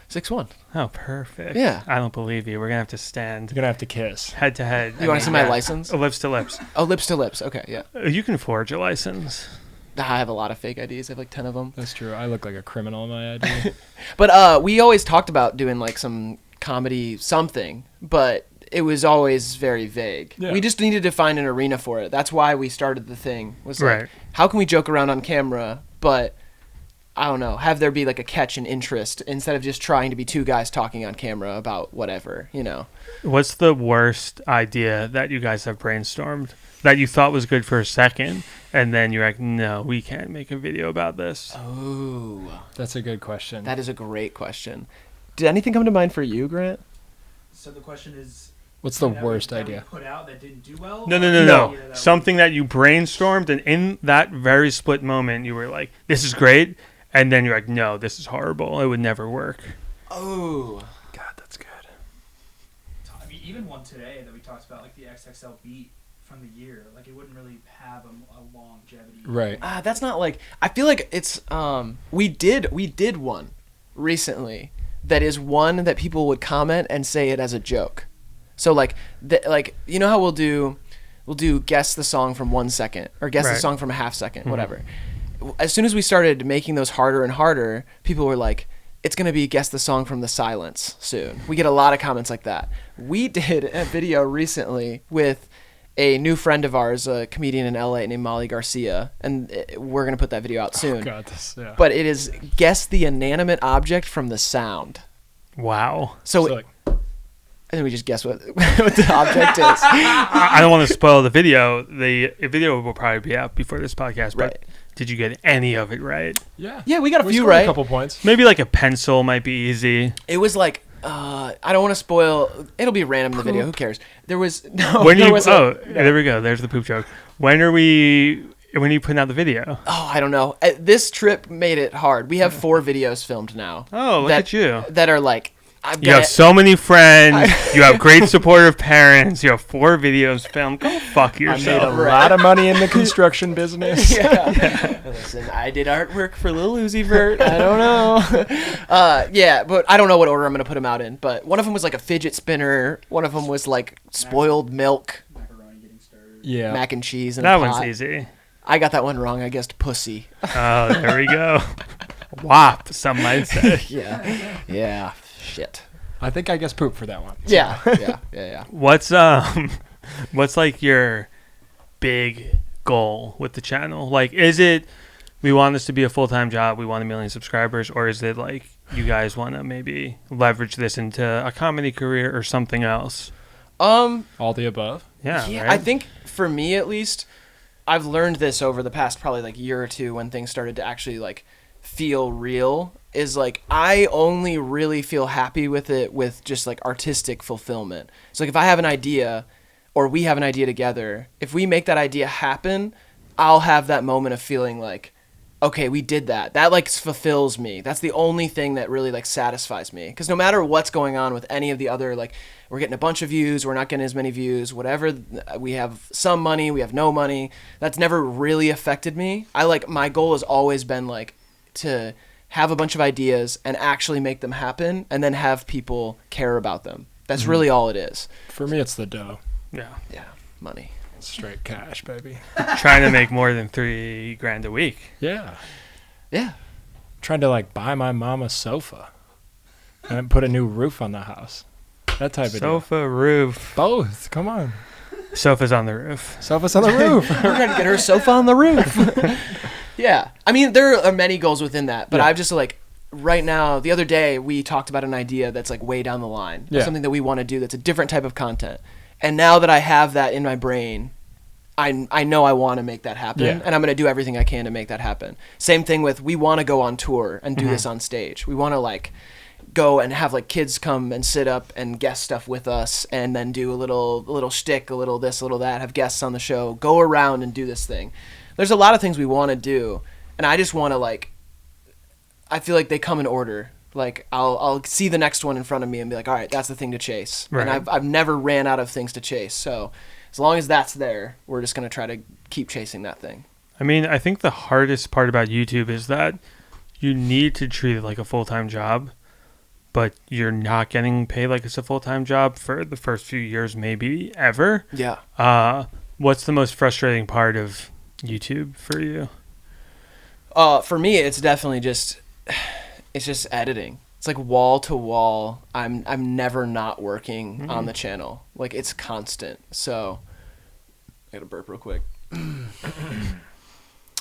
6'1". Oh, perfect. Yeah. I don't believe you. We're going to have to stand You're going to have to kiss. head to head. You want to see my license? Lips to lips. Oh, lips to lips. Okay, yeah. You can forge a license. I have a lot of fake IDs. I have like 10 of them. That's true. I look like a criminal in my ID. But we always talked about doing like some comedy something, but it was always very vague. Yeah. We just needed to find an arena for it. That's why we started the thing. Was like, Right. how can we joke around on camera, but I don't know, have there be like a catch and interest instead of just trying to be two guys talking on camera about whatever, you know? What's the worst idea that you guys have brainstormed that you thought was good for a second, and then you're like, no, we can't make a video about this? Oh, That's a good question. that is a great question. Did anything come to mind for you, Grant? So the question is, What's the that we- worst that we idea? put out that didn't do well? No. Or that Something that you brainstormed, and in that very split moment, you were like, this is great. And then you're like, no, this is horrible. It would never work. Oh, God, that's good. I mean, even one today that we talked about, like the XXL beat from the year, like it wouldn't really have a longevity. Right. that's not like. I feel like it's. We did one recently that is one that people would comment and say it as a joke. So like you know how we'll do guess the song from 1 second or guess the Right. song from a half second, whatever. As soon as we started making those harder and harder, people were like, it's going to be guess the song from the silence soon. We get a lot of comments like that. We did a video recently with a new friend of ours, a comedian in LA named Molly Garcia, and we're going to put that video out soon. Oh, God, this, yeah. But it is guess the inanimate object from the sound. Wow. So, So, like, and then we just guess what the object is. I don't want to spoil the video. The video will probably be out before this podcast, but Right. did you get any of it right? yeah. Yeah, we got a few scored right. a couple points. Maybe like a pencil might be easy. It was like I don't want to spoil. It'll be random in the video. Who cares? There was no. When there you was there we go. There's the poop joke. When are you putting out the video? I don't know. This trip made it hard. We have 4 videos filmed now. Oh, look at you. That are like I've You have got. so many friends. You have great supportive parents. You have 4 videos filmed. Go fuck I made a yourself. lot of money in the construction business. Yeah. Listen, I did artwork for Lil Uzi Vert. I don't know. Yeah, but I don't know what order I'm gonna put them out in. But one of them was like a fidget spinner. One of them was like spoiled milk, Macaroni getting stirred. Yeah. mac and cheese, and That a one's pot. easy. I got that one wrong. I guessed pussy. Oh, there we go. WAP, some might say. Yeah. Shit. I think I guess poop for that one. Yeah. What's like your big goal with the channel? Like, is it we want this to be a full-time job, we want 1 million subscribers, or is it like you guys want to maybe leverage this into a comedy career or something else? All the above. Yeah, Yeah, right? I think for me at least, I've learned this over the past probably like year or two when things started to actually like feel real. Is like I only really feel happy with it with just like artistic fulfillment. So like if I have an idea or we have an idea together, if we make that idea happen, I'll have that moment of feeling like, okay, we did that. That like fulfills me. That's the only thing that really like satisfies me. Because no matter what's going on with any of the other, like we're getting a bunch of views, we're not getting as many views, whatever, we have some money, we have no money. That's never really affected me. My goal has always been like to have a bunch of ideas and actually make them happen and then have people care about them. That's really all it is. For me, it's the dough. Yeah. Yeah, money. Straight cash, baby. Trying to make more than $3,000 a week. Yeah. Yeah. Trying to like buy my mom a sofa and put a new roof on the house. That type of deal. Sofa, roof. Both. Come on. Sofa's on the roof. Sofa's on the roof. We're trying to get her sofa on the roof. Yeah. I mean, there are many goals within that, but Yeah. I've just like, right now, the other day, we talked about an idea that's like way down the line. Yeah. Something that we want to do that's a different type of content. And now that I have that in my brain, I know I want to make that happen, Yeah. and I'm going to do everything I can to make that happen. Same thing with, we want to go on tour and do this on stage. We want to like go and have like kids come and sit up and guest stuff with us, and then do a little shtick, a little this, a little that, have guests on the show, go around and do this thing. There's a lot of things we want to do, and I just want to like, I feel like they come in order. Like I'll see the next one in front of me and be like, all right, that's the thing to chase. Right. And I've never ran out of things to chase. So as long as that's there, we're just gonna try to keep chasing that thing. I mean, I think the hardest part about YouTube is that you need to treat it like a full-time job, but you're not getting paid like it's a full-time job for the first few years, maybe ever. Yeah. What's the most frustrating part of YouTube for you? For me, it's definitely just editing. It's like wall to wall. I'm never not working on the channel. Like it's constant. So I gotta burp real quick.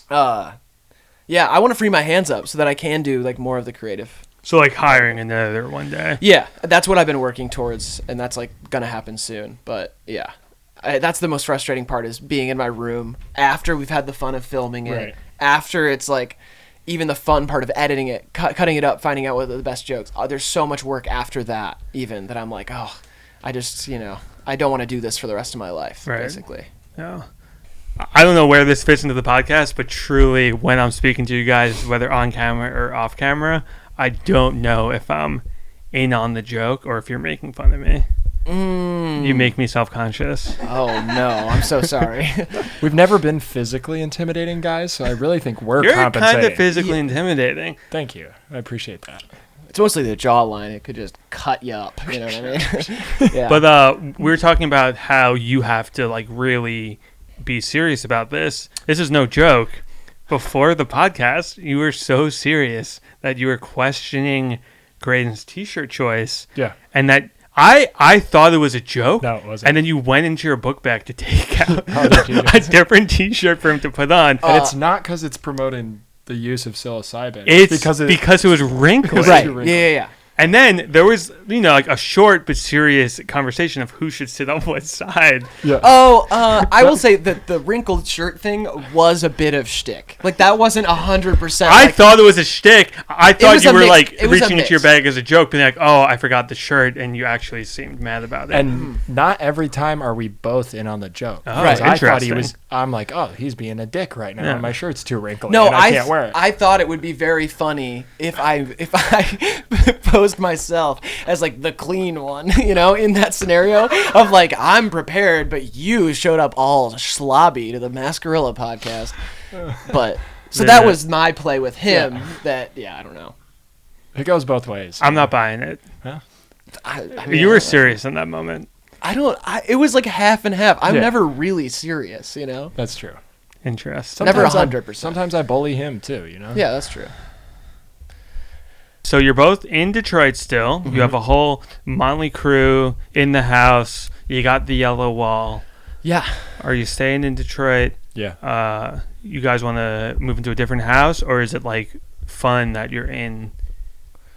Yeah, I want to free my hands up so that I can do like more of the creative. So like hiring an editor one day. Yeah, that's what I've been working towards, and that's like gonna happen soon. But yeah, that's the most frustrating part is being in my room after we've had the fun of filming it. Right. After it's like even the fun part of editing it, cutting it up, finding out what are the best jokes. There's so much work after that, even that I'm like, oh, I just I don't want to do this for the rest of my life, basically. Yeah. I don't know where this fits into the podcast, but truly, when I'm speaking to you guys, whether on camera or off camera, I don't know if I'm in on the joke or if you're making fun of me. You make me self-conscious. Oh, no. I'm so sorry. We've never been physically intimidating guys, so I really think we're You're compensating. kind of physically intimidating. Thank you. I appreciate that. It's mostly the jawline. It could just cut you up. You know what I mean? Yeah. But we were talking about how you have to like really be serious about this. This is no joke. Before the podcast, you were so serious that you were questioning Graydon's t-shirt choice. Yeah. And that I thought it was a joke. No, it wasn't. And then you went into your book bag to take out did you? a different t-shirt for him to put on. And it's not because it's promoting the use of psilocybin. It's because it was wrinkled. right. wrinkled. Yeah. And then there was, like a short but serious conversation of who should sit on what side. Yeah. Oh, I will say that the wrinkled shirt thing was a bit of shtick. Like, that wasn't 100%. I thought it was a shtick. I thought was you a were mix. like It was a reaching into your mix. bag as a joke, being like, "Oh, I forgot the shirt," and you actually seemed mad about it. And not every time are we both in on the joke. Oh, Because I thought he interesting. was. I'm like, oh, he's being a dick right now. Yeah. My shirt's too wrinkly. No, and I can't wear it. I thought it would be very funny if I posed myself as like the clean one, in that scenario of like I'm prepared, but you showed up all slobby to the Mascarilla podcast. But so that was my play with him. Yeah. That I don't know. It goes both ways. I'm not buying it. I mean, You were serious in that moment. It was like half and half. I'm Yeah. never really serious, That's true. Interesting. Never Sometimes 100%. Sometimes I bully him too. Yeah, that's true. So you're both in Detroit still. You have a whole motley crew in the house. You got the yellow wall. Yeah. Are you staying in Detroit? Yeah. You guys want to move into a different house, or is it like fun that you're in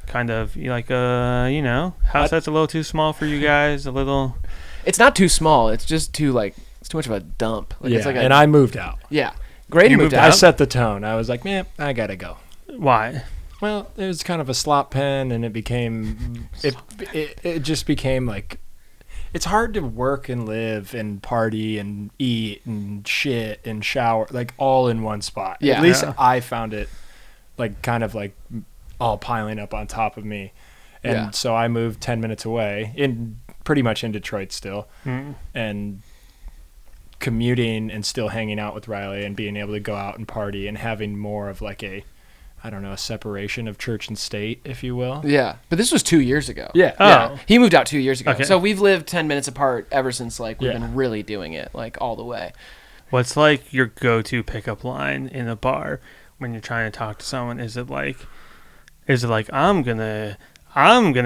kind of like house that's a little too small for you guys? A little. It's not too small. It's just too it's too much of a dump. Like, Yeah. it's like And I moved out. yeah. Grady You moved moved out. I set the tone. I was like, man, I gotta go. Why? Well, it was kind of a slop pen, and it became it just became like it's hard to work and live and party and eat and shit and shower like all in one spot. Yeah. At least Yeah. I found it like kind of like all piling up on top of me. And Yeah. so I moved 10 minutes away pretty much in Detroit still. And commuting and still hanging out with Riley and being able to go out and party and having more of like a separation of church and state, if you will. Yeah. But this was 2 years ago. Yeah. Oh. Yeah. He moved out 2 years ago. Okay. So we've lived 10 minutes apart ever since we've Yeah. been really doing it all the way. What's like your go-to pickup line in a bar when you're trying to talk to someone? Is it like I'm gonna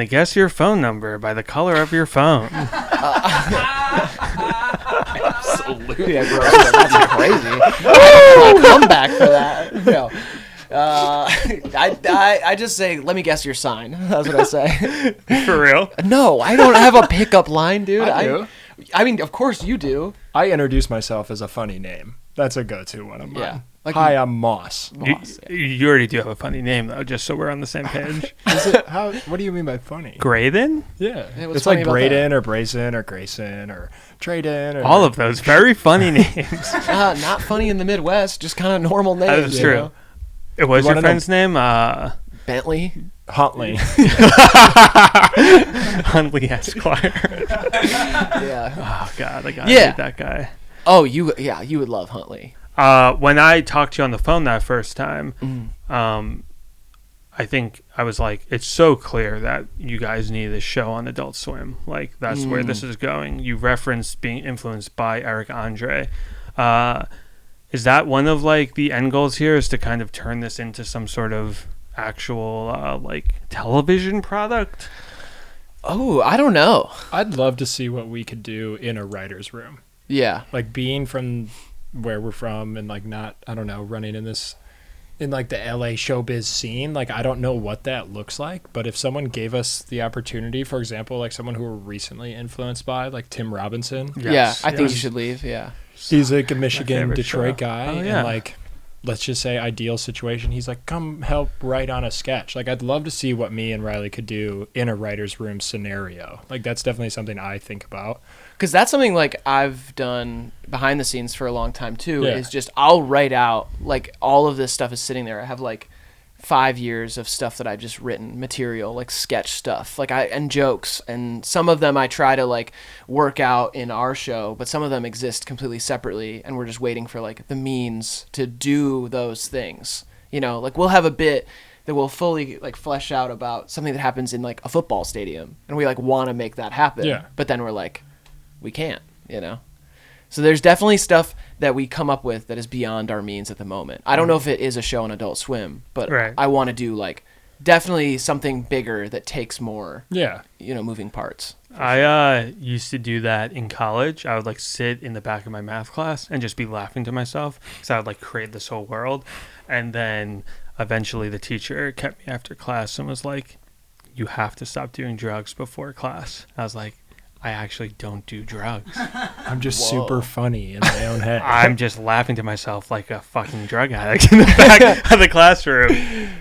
guess your phone number by the color of your phone? Absolutely. Yeah, bro. That's crazy. I'll come back for that. No. I just say, let me guess your sign. That's what I say. For real? No, I don't have a pickup line, dude. I do. I mean, of course you do. I introduce myself as a funny name. That's a go-to one of mine. Yeah. Like- Hi, I'm Moss. You already do have a funny name though, just so we're on the same page. Is it how? What do you mean by funny? Graydon? Yeah, Yeah, what's it's funny like about Braden or Brayson or Grayson or Trayden. Or All of those very funny names. not funny in the Midwest, just kind of normal names. That's true. It was You your wanna friend's name? Bentley. Huntley. Huntley Esquire. Yeah. Oh God, I gotta Yeah. hate that guy. Oh, you would love Huntley. When I talked to you on the phone that first time, I think I was like, it's so clear that you guys need a show on Adult Swim. Like, that's where this is going. You referenced being influenced by Eric Andre. Is that one of like the end goals here, is to kind of turn this into some sort of, actual like television product? Oh, I don't know. I'd love to see what we could do in a writer's room. Yeah. Like being from where we're from and like not, I don't know, running in like the LA showbiz scene. Like, I don't know what that looks like, but if someone gave us the opportunity, for example, like someone who we're recently influenced by, like Tim Robinson. Yes. Yeah, I think you should leave. Yeah. He's like a Michigan, favorite Detroit show. guy. Oh, yeah. And like, let's just say ideal situation. He's like, come help write on a sketch. Like, I'd love to see what me and Riley could do in a writer's room scenario. Like, that's definitely something I think about. Because that's something like I've done behind the scenes for a long time too. Yeah. Is just I'll write out like all of this stuff is sitting there. I have like 5 years of stuff that I've just written, material, like sketch stuff, and jokes, and some of them I try to like work out in our show, but some of them exist completely separately, and we're just waiting for like the means to do those things. You know, like we'll have a bit that will fully like flesh out about something that happens in like a football stadium, and we like want to make that happen. Yeah. But then we're like, we can't, you know? So there's definitely stuff that we come up with that is beyond our means at the moment. I don't know if it is a show on Adult Swim, but Right. I want to do like definitely something bigger that takes more, Yeah. you know, moving parts. I used to do that in college. I would like sit in the back of my math class and just be laughing to myself because I would like create this whole world. And then eventually the teacher kept me after class and was like, you have to stop doing drugs before class. I was like, I actually don't do drugs. I'm just Whoa. super funny in my own head. I'm just laughing to myself like a fucking drug addict in the back of the classroom.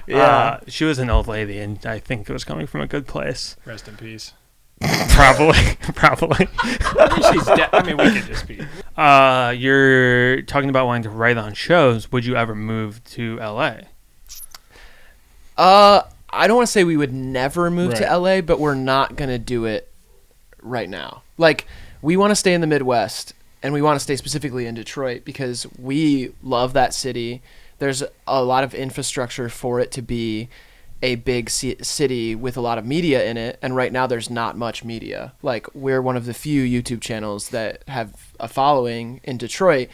Yeah. She was an old lady, and I think it was coming from a good place. Rest in peace. Probably. I mean, we could just be. You're talking about wanting to write on shows. Would you ever move to LA? I don't want to say we would never move to Right. LA, but we're not going to do it right now. Like, we want to stay in the Midwest, and we want to stay specifically in Detroit because we love that city. There's a lot of infrastructure for it to be a big city with a lot of media in it, and right now there's not much media. Like, we're one of the few YouTube channels that have a following in Detroit,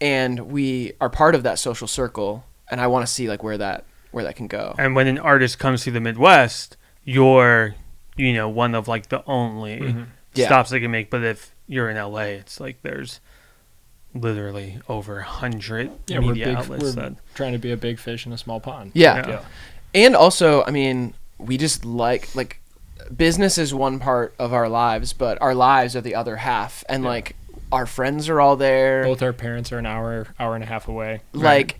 and we are part of that social circle, and I want to see like where that can go. And when an artist comes to the Midwest, you're, you know, one of like the only Yeah. stops they can make. But if you're in LA, it's like there's literally over 100 Yeah, we're media outlets. We're That trying to be a big fish in a small pond. Yeah. Yeah. And also, I mean, we just like business is one part of our lives, but our lives are the other half. And Yeah. like our friends are all there. Both our parents are an hour and a half away. Like,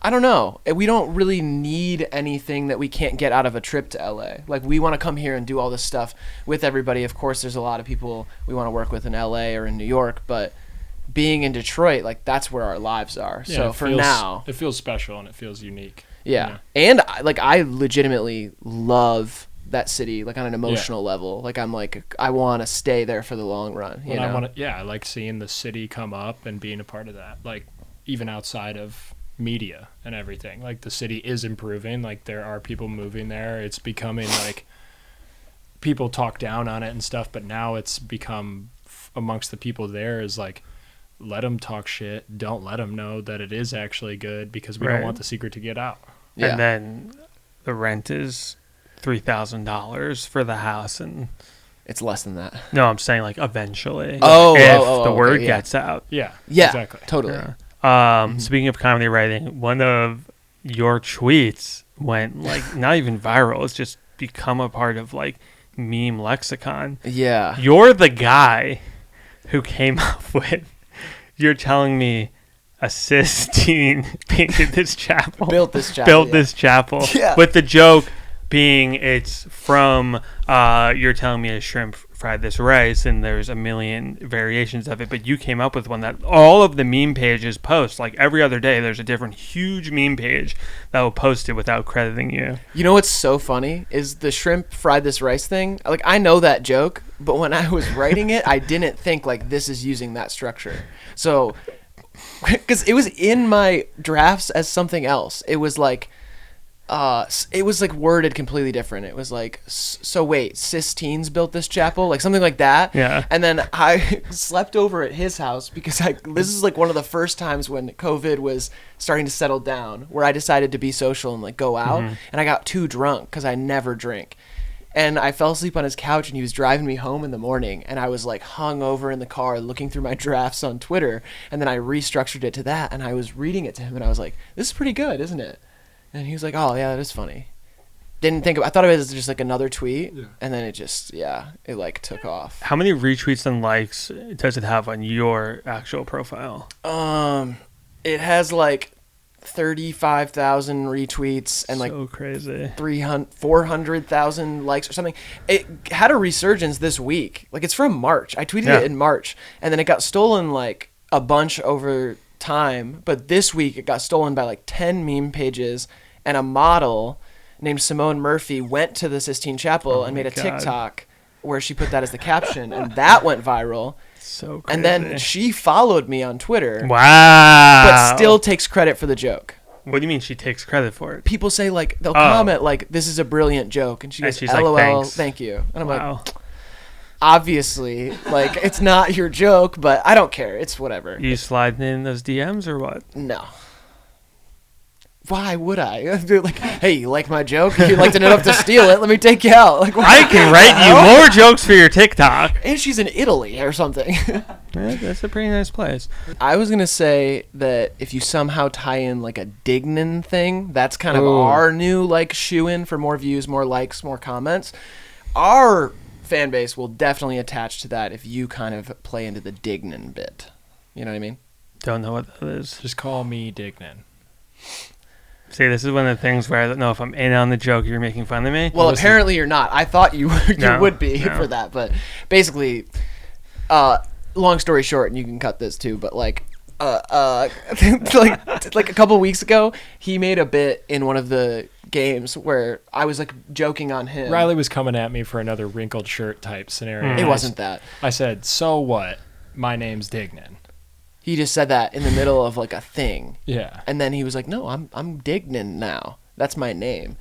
I don't know. We don't really need anything that we can't get out of a trip to LA. Like, we want to come here and do all this stuff with everybody. Of course, there's a lot of people we want to work with in LA or in New York, but being in Detroit, like, that's where our lives are. Yeah, So it for feels- now, it feels special and it feels unique. yeah. And I legitimately love that city, like on an emotional level. Like, I'm like, I want to stay there for the long run. You know? I like seeing the city come up and being a part of that. Like, even outside of media and everything, like the city is improving. Like, there are people moving there. It's becoming like people talk down on it and stuff, but now it's become amongst the people there is like, let them talk shit. Don't let them know that it is actually good because we Right. don't want the secret to get out. Yeah. And then the rent is $3,000 for the house, and It's less than that. no, I'm saying like eventually, if the okay, word yeah. gets out. Yeah. Yeah, Exactly. totally. Yeah. Speaking of comedy writing, one of your tweets went like not even viral. It's just become a part of like meme lexicon. Yeah. You're the guy who came up with. You're telling me a cis teen painted this chapel, Built this chapel. built yeah. this chapel, Yeah. with the joke being it's from you're telling me a shrimp fried this rice, and there's a million variations of it, but you came up with one that all of the meme pages post. Like every other day there's a different huge meme page that will post it without crediting you. You know what's so funny is the shrimp fried this rice thing. Like, I know that joke, but when I was writing it, I didn't think like this is using that structure. So, because it was in my drafts as something else. It was like, it was like worded completely different. It was like, so wait, cis teens built this chapel, like something like that. Yeah. And then I slept over at his house because this is like one of the first times when COVID was starting to settle down, where I decided to be social and like go out, and I got too drunk because I never drink. And I fell asleep on his couch, and he was driving me home in the morning, and I was like hung over in the car looking through my drafts on Twitter, and then I restructured it to that, and I was reading it to him, and I was like, this is pretty good, isn't it? And he was like, oh yeah, that is funny. I thought of it as just like another tweet, and then it like took off. How many retweets and likes does it have on your actual profile? It has like 35,000 retweets and like so crazy 400,000 likes or something. It had a resurgence this week. Like, it's from March. I tweeted it in March, and then it got stolen like a bunch over time, but this week it got stolen by like 10 meme pages, and a model named Simone Murphy went to the Sistine Chapel and made a TikTok where she put that as the caption, and that went viral. So crazy. And then she followed me on Twitter. Wow. But still takes credit for the joke. What do you mean she takes credit for it? People say, like, they'll comment like, this is a brilliant joke, and she goes, she's LOL, like, thanks. thank you. And I'm like, obviously, like, it's not your joke, but I don't care. It's whatever. You sliding in those DMs or what? No. Why would I? They're like, hey, you like my joke? If you'd like to know enough to steal it, let me take you out. Like, I can write you more jokes for your TikTok. And she's in Italy or something. Yeah, that's a pretty nice place. I was going to say that if you somehow tie in like a Dignan thing, that's kind of our new like shoe-in for more views, more likes, more comments. Our fan base will definitely attach to that if you kind of play into the Dignan bit. You know what I mean? Don't know what that is. Just call me Dignan. See, this is one of the things where I don't know if I'm in on the joke. You're making fun of me. Well, apparently you're not. I thought you would be for that, but basically, long story short, and you can cut this too, but like a couple weeks ago, he made a bit in one of the games where I was like joking on him. Riley was coming at me for another wrinkled shirt type scenario. It wasn't that. I said, so what? My name's Dignan. He just said that in the middle of like a thing. Yeah. And then he was like, no, I'm Dignan now. That's my name.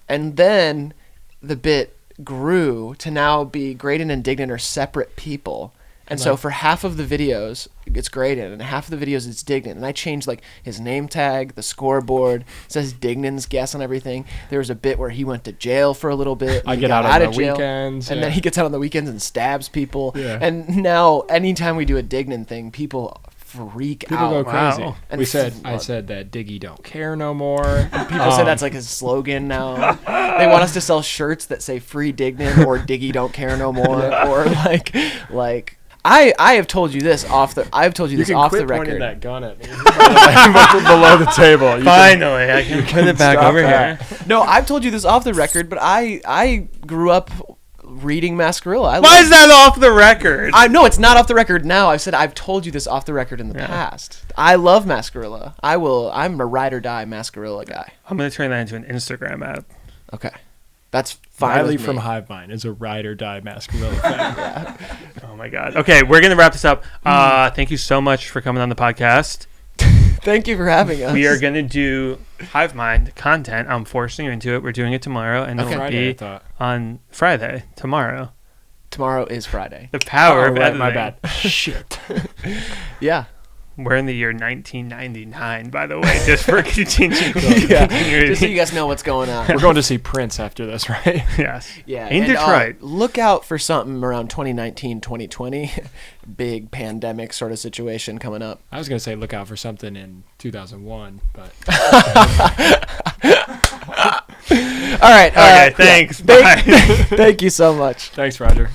And then the bit grew to now be Graydon and Dignan are separate people. And so for half of the videos, it's Graydon, and half of the videos, it's Dignan. And I changed like his name tag, the scoreboard. It says Dignan's guess on everything. There was a bit where he went to jail for a little bit. I get out on the weekends. And then he gets out on the weekends and stabs people. Yeah. And now anytime we do a Dignan thing, people freak out. People go crazy. Wow. And I said that Diggy don't care no more. People say that's like his slogan now. They want us to sell shirts that say "Free Dignan" or "Diggy don't care no more," or like. I have told you this off the record. That gun at me below the table. Finally, I can put it back over here. No, I've told you this off the record, but I grew up reading Mascarilla. Why is that off the record? No, it's not off the record now. I've told you this off the record in the past. I love Mascarilla. I'm a ride or die Mascarilla guy. I'm gonna turn that into an Instagram app. Okay. That's fine. Riley with me. from Hivemind is a ride or die Mascarilla fan. Oh my god. Okay, we're gonna wrap this up. Thank you so much for coming on the podcast. Thank you for having us. We are gonna do Hivemind content. I'm forcing you into it. We're doing it tomorrow, and it'll Friday, I be thought. on Friday. Tomorrow. Tomorrow is Friday. The power of right, editing. my bad. Shit. Yeah. We're in the year 1999, by the way, just for continuing. Just so you guys know what's going on. We're going to see Prince after this, right? Yes. Yeah. In and, Detroit. Look out for something around 2019, 2020. Big pandemic sort of situation coming up. I was going to say look out for something in 2001, but... All right. Okay, thanks. Bye. Thank you so much. Thanks, Roger.